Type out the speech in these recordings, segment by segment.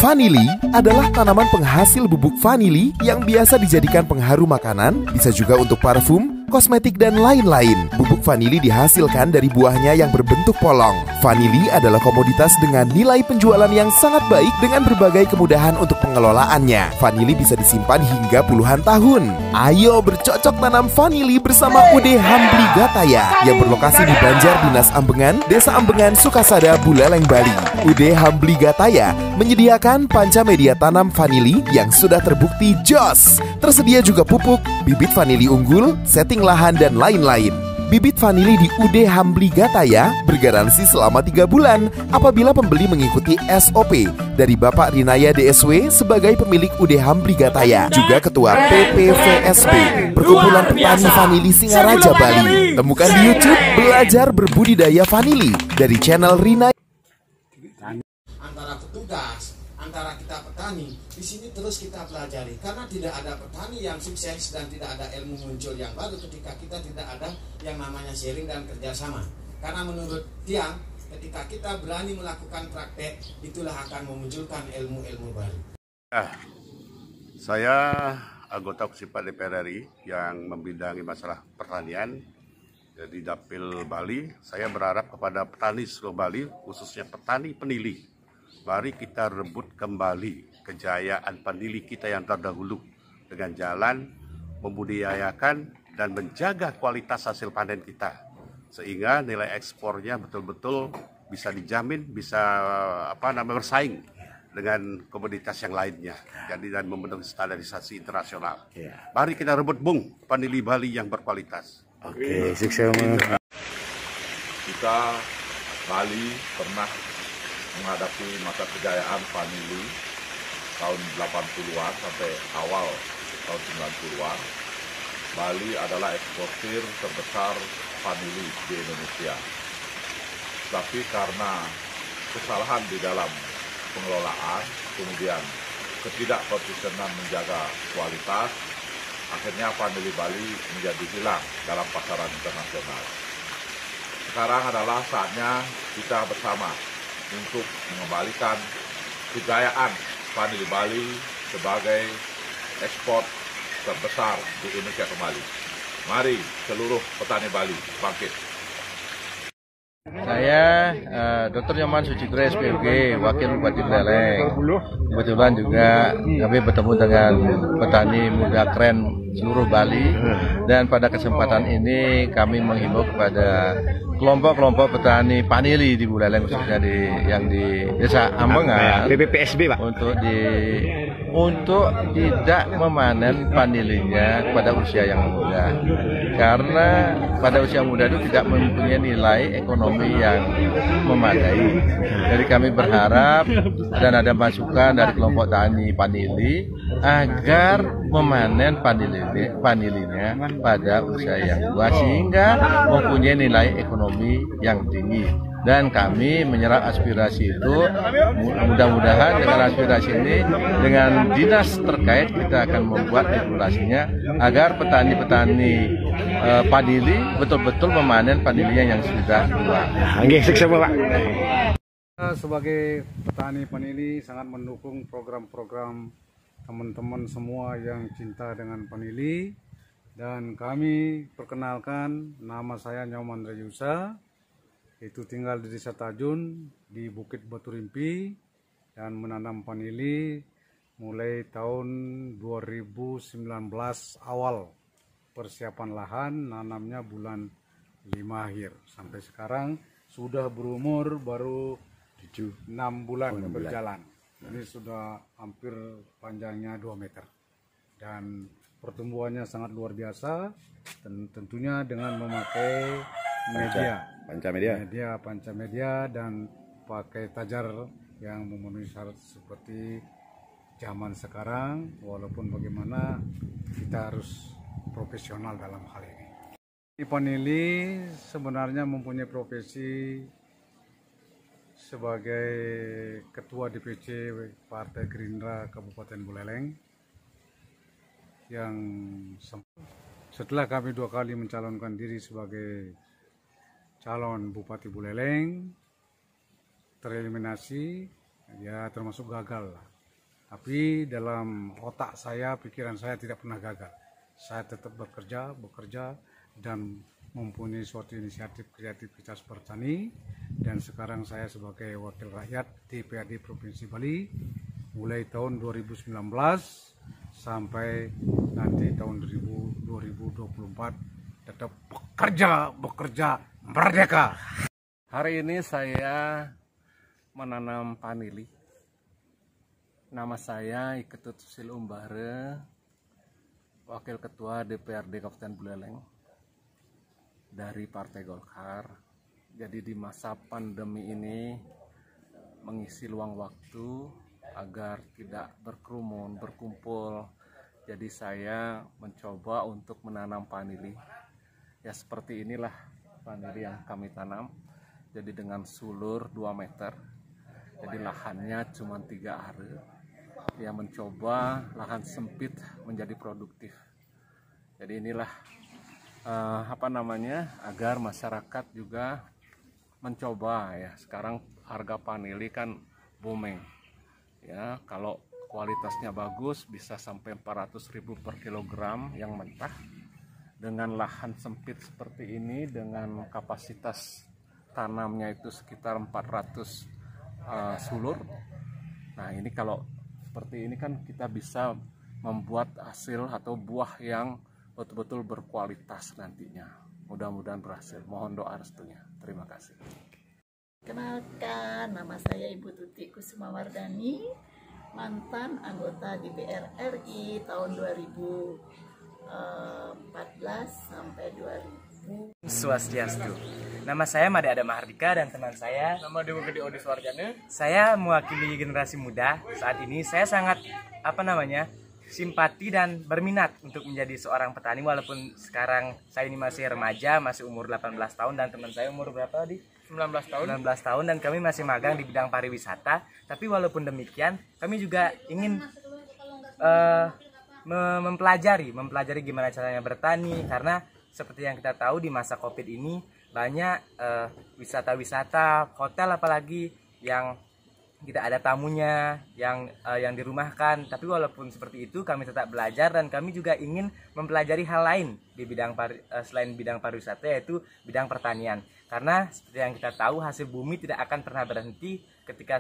Vanili adalah tanaman penghasil bubuk vanili yang biasa dijadikan pengharum makanan, bisa juga untuk parfum, kosmetik, dan lain-lain. Bubuk vanili dihasilkan dari buahnya yang berbentuk polong. Vanili adalah komoditas dengan nilai penjualan yang sangat baik dengan berbagai kemudahan untuk pengelolaannya. Vanili bisa disimpan hingga puluhan tahun. Ayo bercocok tanam vanili bersama UD Hambli Gataya yang berlokasi di Banjar Dinas Ambengan, Desa Ambengan, Sukasada, Buleleng, Bali. UD Hambli Gataya menyediakan panca media tanam vanili yang sudah terbukti jos. Tersedia juga pupuk, bibit vanili unggul, setting lahan, dan lain-lain. Bibit vanili di UD Hambli Gataya bergaransi selama 3 bulan apabila pembeli mengikuti SOP dari Bapak Rinaya DSW sebagai pemilik UD Hambli Gataya, juga Ketua PPVSB, Perkumpulan Petani Vanili Singaraja, Bali. Temukan di YouTube Belajar Berbudidaya Vanili dari channel Rinaya. Antara petugas, antara kita petani, di sini terus kita pelajari, karena tidak ada petani yang sukses dan tidak ada ilmu muncul yang baru ketika kita tidak ada yang namanya sharing dan kerjasama. Karena menurut Tiang, ketika kita berani melakukan praktek, itulah akan memunculkan ilmu-ilmu baru. Saya anggota Ksipa DPR RI yang membidangi masalah pertanian di Dapil Bali. Saya berharap kepada petani seluruh Bali, khususnya petani penili, mari kita rebut kembali kejayaan vanili kita yang terdahulu dengan jalan membudidayakan dan menjaga kualitas hasil panen kita, sehingga nilai ekspornya betul-betul bisa dijamin, bisa bersaing dengan komoditas yang lainnya, jadi dan memenuhi standarisasi internasional. Mari kita rebut vanili Bali yang berkualitas. Oke, sukses. Kita Bali pernah menghadapi masa kejayaan vanili tahun 80-an sampai awal tahun 90-an. Bali adalah eksportir terbesar vanili di Indonesia. Tapi karena kesalahan di dalam pengelolaan, kemudian ketidakkonsistenan menjaga kualitas, akhirnya vanili Bali menjadi hilang dalam pasaran internasional. Sekarang adalah saatnya kita bersama untuk mengembalikan kejayaan vanili Bali sebagai ekspor terbesar di Indonesia kembali. Mari seluruh petani Bali bangkit. Saya Dr. Nyoman Sucitro SPMG, Wakil Bupati Buleleng. Kebetulan juga kami bertemu dengan petani muda keren seluruh Bali, dan pada kesempatan ini kami menghimbau kepada kelompok-kelompok petani vanili di Buleleng, khususnya yang di Desa Ambengan, PPVSB, Pak, untuk tidak memanen vanilinya pada usia yang muda, karena pada usia muda itu tidak mempunyai nilai ekonomi yang memadai. Jadi kami berharap dan ada masukan dari kelompok tani vanili agar memanen vanilinya pada usia yang tua sehingga mempunyai nilai ekonomi yang tinggi. Dan kami menyerap aspirasi itu, mudah-mudahan dengan aspirasi ini dengan dinas terkait kita akan membuat regulasinya agar petani-petani vanili betul-betul memanen vanilinya yang sudah tua. Sukses, Pak. Sebagai petani vanili sangat mendukung program-program teman-teman semua yang cinta dengan vanili, dan kami perkenalkan, nama saya Nyoman Reyusa, itu tinggal di Desa Tajun di Bukit Batu Rimpi, dan menanam vanili mulai tahun 2019 awal. Persiapan lahan nanamnya bulan 5 akhir sampai sekarang sudah berumur baru 6 bulan berjalan. Ini sudah hampir panjangnya 2 meter dan pertumbuhannya sangat luar biasa, dan tentunya dengan memakai panca media dan pakai tajar yang memenuhi syarat seperti zaman sekarang. Walaupun bagaimana kita harus profesional dalam hal ini. Vanili sebenarnya mempunyai profesi sebagai Ketua DPC Partai Gerindra Kabupaten Buleleng, yang setelah kami 2 kali mencalonkan diri sebagai calon Bupati Buleleng, tereliminasi, ya termasuk gagal lah. Tapi dalam otak saya, pikiran saya tidak pernah gagal. Saya tetap bekerja dan mempunyai suatu inisiatif kreativitas bertani. Dan sekarang saya sebagai wakil rakyat DPRD Provinsi Bali mulai tahun 2019 sampai nanti tahun 2024 tetap bekerja merdeka. Hari ini saya menanam vanili. Nama saya Iketut Susil Umbahre, Wakil Ketua DPRD Kabupaten Buleleng dari Partai Golkar. Jadi di masa pandemi ini mengisi luang waktu agar tidak berkerumun, berkumpul. Jadi saya mencoba untuk menanam vanili. Ya seperti inilah vanili yang kami tanam. Jadi dengan sulur 2 meter. Jadi lahannya cuma 3 are. Ya mencoba lahan sempit menjadi produktif. Jadi inilah agar masyarakat juga mencoba ya. Sekarang harga vanili kan booming. Ya, kalau kualitasnya bagus bisa sampai 400.000 per kilogram yang mentah. Dengan lahan sempit seperti ini, dengan kapasitas tanamnya itu sekitar 400 sulur. Nah ini kalau seperti ini kan kita bisa membuat hasil atau buah yang betul-betul berkualitas nantinya. Mudah-mudahan berhasil. Mohon doa restunya. Terima kasih. Kenalkan, nama saya Ibu Tuti Kusumawardani, mantan anggota DPR RI tahun 2014 sampai 2000. Swastiastu. Nama saya Made Ada Mahardika dan teman saya nama Dewa Gede Odi Suwarjana. Saya mewakili generasi muda. Saat ini saya sangat simpati dan berminat untuk menjadi seorang petani walaupun sekarang saya ini masih remaja, masih umur 18 tahun dan teman saya umur berapa tadi? 19 tahun. 19 tahun dan kami masih magang di bidang pariwisata. Tapi walaupun demikian, kami juga ingin mempelajari gimana caranya bertani, karena seperti yang kita tahu di masa Covid ini banyak wisata-wisata, hotel apalagi yang tidak ada tamunya, yang dirumahkan. Tapi walaupun seperti itu kami tetap belajar dan kami juga ingin mempelajari hal lain di bidang selain bidang pariwisata, yaitu bidang pertanian. Karena seperti yang kita tahu hasil bumi tidak akan pernah berhenti. Ketika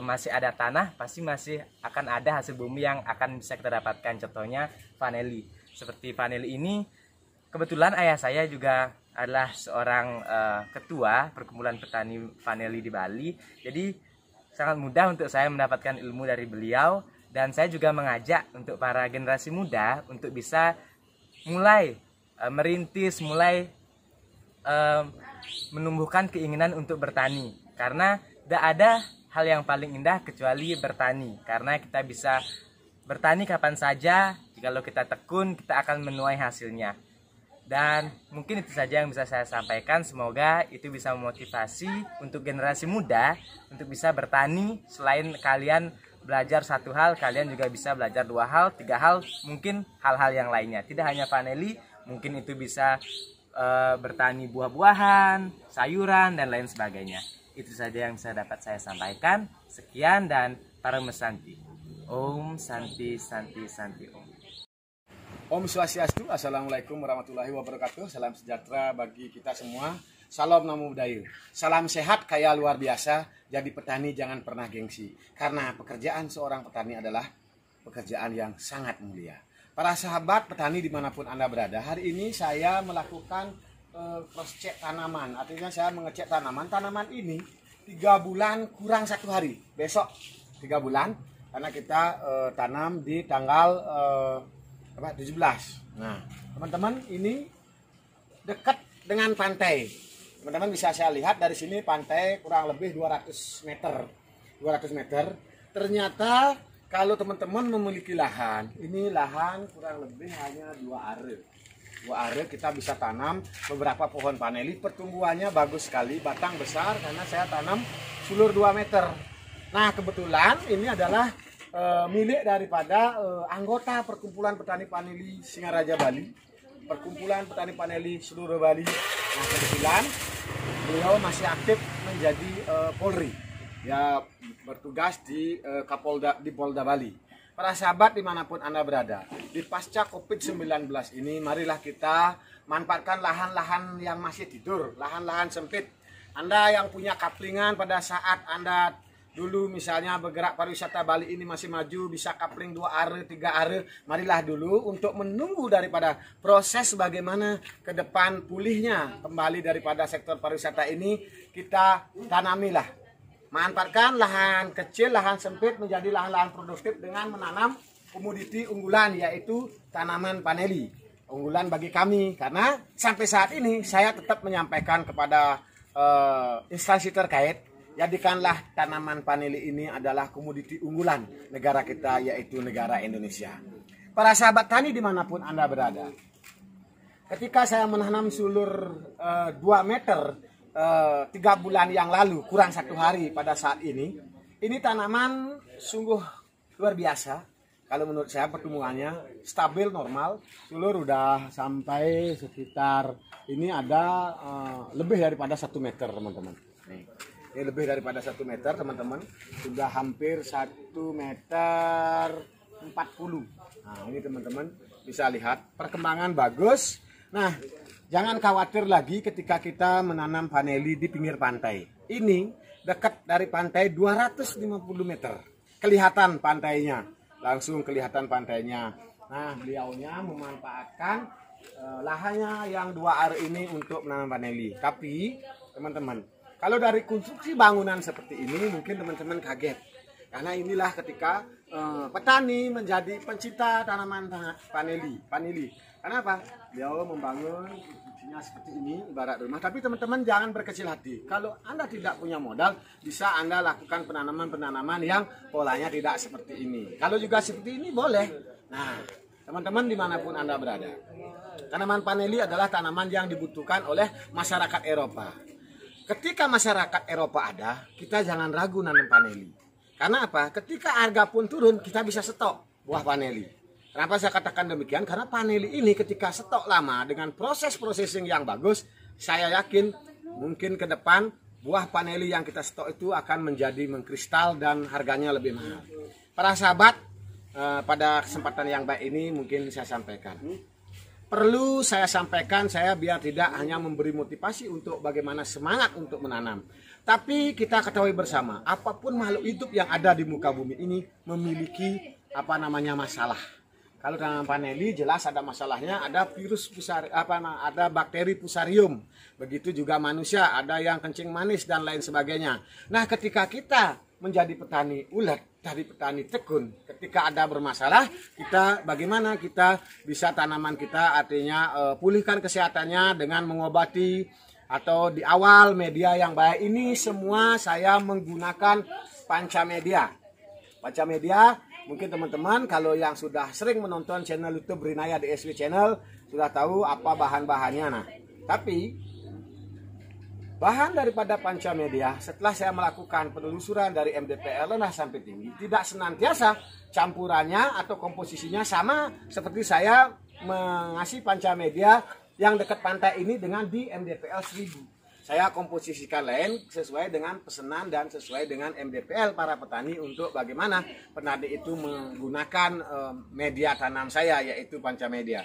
masih ada tanah pasti masih akan ada hasil bumi yang akan bisa kita dapatkan. Contohnya vanili. Seperti vanili ini, kebetulan ayah saya juga adalah seorang ketua perkumpulan petani vanili di Bali. Jadi sangat mudah untuk saya mendapatkan ilmu dari beliau, dan saya juga mengajak untuk para generasi muda untuk bisa mulai merintis, mulai menumbuhkan keinginan untuk bertani. Karena tidak ada hal yang paling indah kecuali bertani, karena kita bisa bertani kapan saja. Jikalau kita tekun, kita akan menuai hasilnya. Dan mungkin itu saja yang bisa saya sampaikan. Semoga itu bisa memotivasi untuk generasi muda untuk bisa bertani. Selain kalian belajar satu hal, kalian juga bisa belajar 2 hal, 3 hal, mungkin hal-hal yang lainnya. Tidak hanya vanili, mungkin itu bisa bertani buah-buahan, sayuran, dan lain sebagainya. Itu saja yang dapat saya sampaikan. Sekian dan Param Santi. Om Santi Santi Santi Om. Om Swastiastu, Assalamualaikum warahmatullahi wabarakatuh. Salam sejahtera bagi kita semua. Salam namo buddhaya. Salam sehat kaya luar biasa. Jadi petani jangan pernah gengsi. Karena pekerjaan seorang petani adalah pekerjaan yang sangat mulia. Para sahabat petani dimanapun Anda berada, hari ini saya melakukan cross check tanaman. Artinya saya mengecek tanaman. Tanaman ini 3 bulan kurang 1 hari. Besok 3 bulan. Karena kita tanam di tanggal 17. Nah, teman-teman, ini dekat dengan pantai. Teman-teman bisa saya lihat dari sini pantai kurang lebih 200 meter. 200 meter. Ternyata kalau teman-teman memiliki lahan, ini lahan kurang lebih hanya 2 are. 2 are kita bisa tanam beberapa pohon vanili. Pertumbuhannya bagus sekali, batang besar karena saya tanam sulur 2 meter. Nah, kebetulan ini adalah milik daripada anggota Perkumpulan Petani Vanili Singaraja Bali, Perkumpulan Petani Vanili seluruh Bali. Nah, kebetulan beliau masih aktif menjadi Polri. Ya, bertugas di Polda Bali. Para sahabat dimanapun Anda berada, di pasca COVID-19 ini, marilah kita manfaatkan lahan-lahan yang masih tidur, lahan-lahan sempit. Anda yang punya kaplingan pada saat Anda dulu misalnya bergerak pariwisata Bali ini masih maju, bisa kapling 2 are, 3 are, marilah dulu untuk menunggu daripada proses bagaimana ke depan pulihnya kembali daripada sektor pariwisata ini, kita tanamilah. Manfaatkan lahan kecil, lahan sempit menjadi lahan-lahan produktif dengan menanam komoditi unggulan, yaitu tanaman paneli. Unggulan bagi kami, karena sampai saat ini saya tetap menyampaikan kepada instansi terkait, jadikanlah tanaman paneli ini adalah komoditi unggulan negara kita, yaitu negara Indonesia. Para sahabat tani dimanapun Anda berada, ketika saya menanam sulur 2 meter 3 bulan yang lalu, kurang 1 hari pada saat ini tanaman sungguh luar biasa. Kalau menurut saya pertumbuhannya stabil, normal. Sulur udah sampai sekitar ini ada lebih daripada 1 meter teman-teman. Ini lebih daripada 1 meter teman-teman. Sudah hampir 1 meter 40. Nah ini teman-teman bisa lihat perkembangan bagus. Nah jangan khawatir lagi ketika kita menanam paneli di pinggir pantai. Ini dekat dari pantai 250 meter. Kelihatan pantainya. Langsung kelihatan pantainya. Nah, beliaunya memanfaatkan lahannya yang 2 are ini untuk menanam paneli. Tapi, teman-teman, kalau dari konstruksi bangunan seperti ini, mungkin teman-teman kaget. Karena inilah ketika petani menjadi pencinta tanaman paneli. Kenapa? Beliau membangun konstruksinya seperti ini, ibarat rumah. Tapi teman-teman jangan berkecil hati. Kalau Anda tidak punya modal, bisa Anda lakukan penanaman-penanaman yang polanya tidak seperti ini. Kalau juga seperti ini boleh. Nah, teman-teman dimanapun Anda berada, tanaman paneli adalah tanaman yang dibutuhkan oleh masyarakat Eropa. Ketika masyarakat Eropa ada, kita jangan ragu nanam paneli. Karena apa? Ketika harga pun turun, kita bisa stok buah paneli. Kenapa saya katakan demikian? Karena paneli ini ketika stok lama dengan proses processing yang bagus, saya yakin mungkin ke depan buah paneli yang kita stok itu akan menjadi mengkristal dan harganya lebih mahal. Para sahabat, pada kesempatan yang baik ini mungkin saya sampaikan. Perlu saya sampaikan, saya biar tidak hanya memberi motivasi untuk bagaimana semangat untuk menanam. Tapi kita ketahui bersama, apapun makhluk hidup yang ada di muka bumi ini memiliki masalah. Kalau tanaman paneli jelas ada masalahnya, ada virus ada bakteri fusarium. Begitu juga manusia, ada yang kencing manis dan lain sebagainya. Nah, ketika kita menjadi petani ulet, dari petani tekun, ketika ada bermasalah, kita bagaimana kita bisa tanaman kita artinya pulihkan kesehatannya dengan mengobati atau di awal media yang baik. Ini semua saya menggunakan pancamedia. Pancamedia mungkin teman-teman kalau yang sudah sering menonton channel YouTube Rinaya DSW Channel sudah tahu apa bahan-bahannya. Nah, tapi bahan daripada pancamedia setelah saya melakukan penelusuran dari MDPL rendah sampai tinggi, tidak senantiasa campurannya atau komposisinya sama seperti saya mengasih pancamedia yang dekat pantai ini dengan di MDPL 1000. Saya komposisikan lain sesuai dengan pesanan dan sesuai dengan MDPL para petani untuk bagaimana petani itu menggunakan media tanam saya, yaitu pancamedia.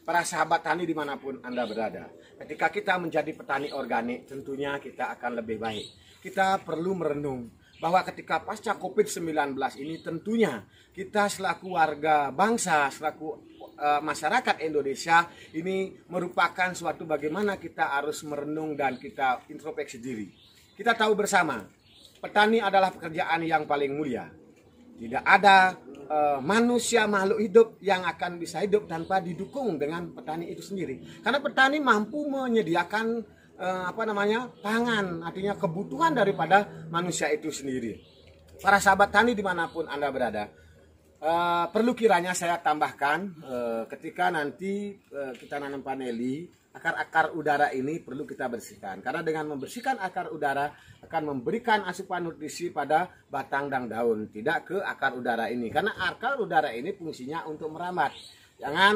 Para sahabat tani dimanapun Anda berada, ketika kita menjadi petani organik tentunya kita akan lebih baik. Kita perlu merenung bahwa ketika pasca COVID-19 ini tentunya kita selaku warga bangsa, selaku masyarakat Indonesia ini merupakan suatu bagaimana kita harus merenung dan kita introspeksi diri. Kita tahu bersama, petani adalah pekerjaan yang paling mulia. Tidak ada manusia makhluk hidup yang akan bisa hidup tanpa didukung dengan petani itu sendiri. Karena petani mampu menyediakan pangan, artinya kebutuhan daripada manusia itu sendiri. Para sahabat tani dimanapun Anda berada, perlu kiranya saya tambahkan ketika nanti kita nanam paneli, akar-akar udara ini perlu kita bersihkan. Karena dengan membersihkan akar udara akan memberikan asupan nutrisi pada batang dan daun, tidak ke akar udara ini. Karena akar udara ini fungsinya untuk merambat. Jangan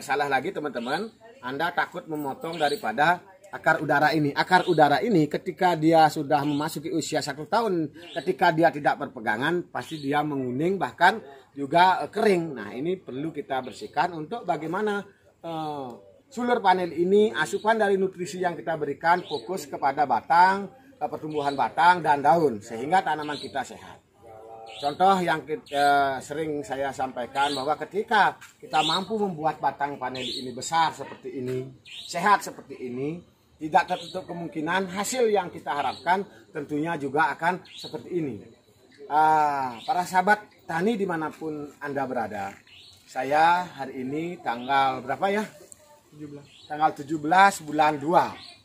salah lagi teman-teman, Anda takut memotong daripada akar udara ini. Akar udara ini ketika dia sudah memasuki usia 1 tahun, ketika dia tidak berpegangan, pasti dia menguning bahkan juga kering. Nah, ini perlu kita bersihkan untuk bagaimana sulur panel ini, asupan dari nutrisi yang kita berikan fokus kepada batang, pertumbuhan batang dan daun, sehingga tanaman kita sehat. Contoh yang sering saya sampaikan bahwa ketika kita mampu membuat batang panel ini besar seperti ini, sehat seperti ini, tidak tertutup kemungkinan hasil yang kita harapkan tentunya juga akan seperti ini. Para sahabat tani dimanapun Anda berada, saya hari ini tanggal berapa ya? 17. Tanggal 17 bulan 2.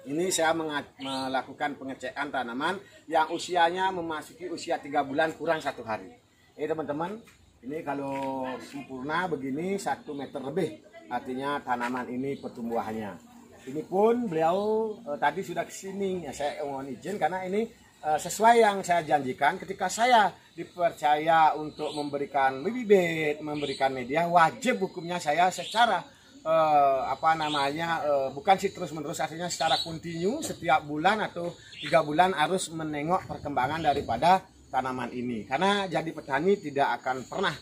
Ini saya melakukan pengecekan tanaman yang usianya memasuki usia 3 bulan kurang 1 hari. Ini teman-teman, ini kalau sempurna begini 1 meter lebih, artinya tanaman ini pertumbuhannya. Ini pun beliau tadi sudah kesini, ya saya mohon izin karena ini sesuai yang saya janjikan ketika saya dipercaya untuk memberikan bibit, memberikan media, wajib hukumnya saya secara bukan sih terus menerus, artinya secara kontinu setiap bulan atau 3 bulan harus menengok perkembangan daripada tanaman ini. Karena jadi petani tidak akan pernah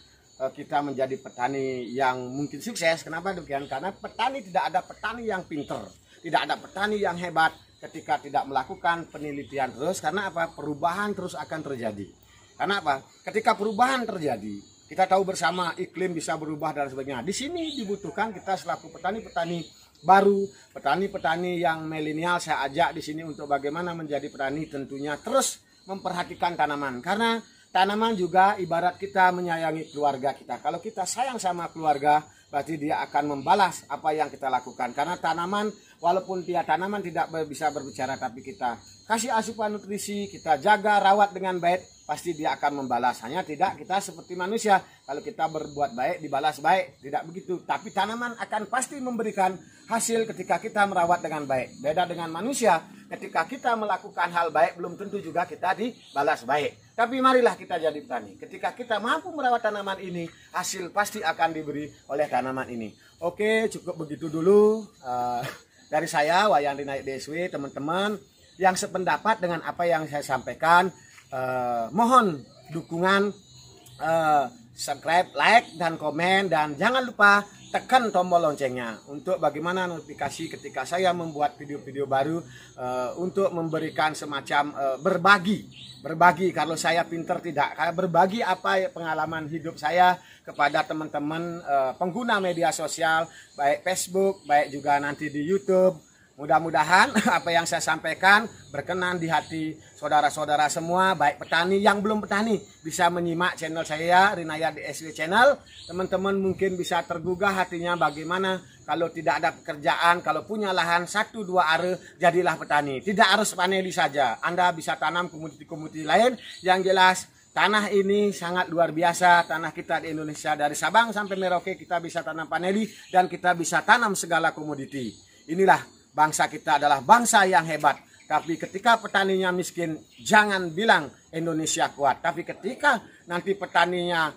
kita menjadi petani yang mungkin sukses. Kenapa demikian? Karena petani tidak ada petani yang pinter, tidak ada petani yang hebat ketika tidak melakukan penelitian terus. Karena apa? Perubahan terus akan terjadi. Karena apa? Ketika perubahan terjadi, kita tahu bersama iklim bisa berubah dan sebagainya. Di sini dibutuhkan kita selaku petani-petani baru, petani-petani yang milenial, saya ajak di sini untuk bagaimana menjadi petani tentunya terus memperhatikan tanaman. Karena tanaman juga ibarat kita menyayangi keluarga kita. Kalau kita sayang sama keluarga, berarti dia akan membalas apa yang kita lakukan. Karena tanaman, walaupun dia tanaman tidak bisa berbicara, tapi kita kasih asupan nutrisi, kita jaga, rawat dengan baik, pasti dia akan membalas. Hanya tidak kita seperti manusia, kalau kita berbuat baik dibalas baik, tidak begitu. Tapi tanaman akan pasti memberikan hasil ketika kita merawat dengan baik. Beda dengan manusia, ketika kita melakukan hal baik belum tentu juga kita dibalas baik. Tapi marilah kita jadi petani. Ketika kita mampu merawat tanaman ini, hasil pasti akan diberi oleh tanaman ini. Oke, cukup begitu dulu dari saya, Wayan Rina DSW, teman-teman yang sependapat dengan apa yang saya sampaikan. Mohon dukungan, subscribe, like, dan komen, dan jangan lupa tekan tombol loncengnya untuk bagaimana notifikasi ketika saya membuat video-video baru, untuk memberikan semacam berbagi kalau saya pinter tidak, berbagi apa pengalaman hidup saya kepada teman-teman pengguna media sosial, baik Facebook, baik juga nanti di YouTube. Mudah-mudahan apa yang saya sampaikan berkenan di hati saudara-saudara semua, baik petani yang belum petani bisa menyimak channel saya, Rinaya DSW Channel. Teman-teman mungkin bisa tergugah hatinya bagaimana kalau tidak ada pekerjaan, kalau punya lahan 1-2 are, jadilah petani. Tidak harus paneli saja, Anda bisa tanam komoditi-komoditi lain. Yang jelas tanah ini sangat luar biasa, tanah kita di Indonesia dari Sabang sampai Merauke kita bisa tanam paneli dan kita bisa tanam segala komoditi. Inilah bangsa kita adalah bangsa yang hebat. Tapi ketika petaninya miskin, jangan bilang Indonesia kuat. Tapi ketika nanti petaninya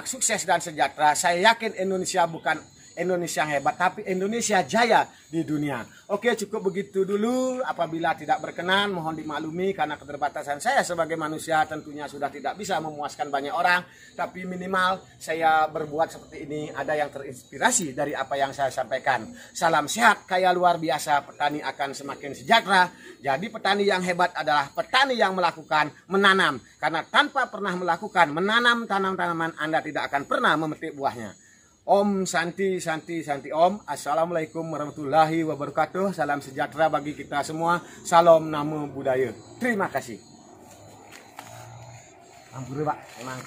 sukses dan sejahtera, saya yakin Indonesia bukan Indonesia yang hebat, tapi Indonesia jaya di dunia. Oke, cukup begitu dulu. Apabila tidak berkenan, mohon dimaklumi karena keterbatasan saya sebagai manusia tentunya sudah tidak bisa memuaskan banyak orang. Tapi minimal saya berbuat seperti ini, ada yang terinspirasi dari apa yang saya sampaikan. Salam sehat, kaya luar biasa, petani akan semakin sejahtera. Jadi petani yang hebat adalah petani yang melakukan, menanam. Karena tanpa pernah melakukan, menanam tanaman Anda tidak akan pernah memetik buahnya. Om Santi Santi Santi Om. Assalamualaikum warahmatullahi wabarakatuh. Salam sejahtera bagi kita semua. Salam Namo Buddhaya. Terima kasih. Ampun Pak, memang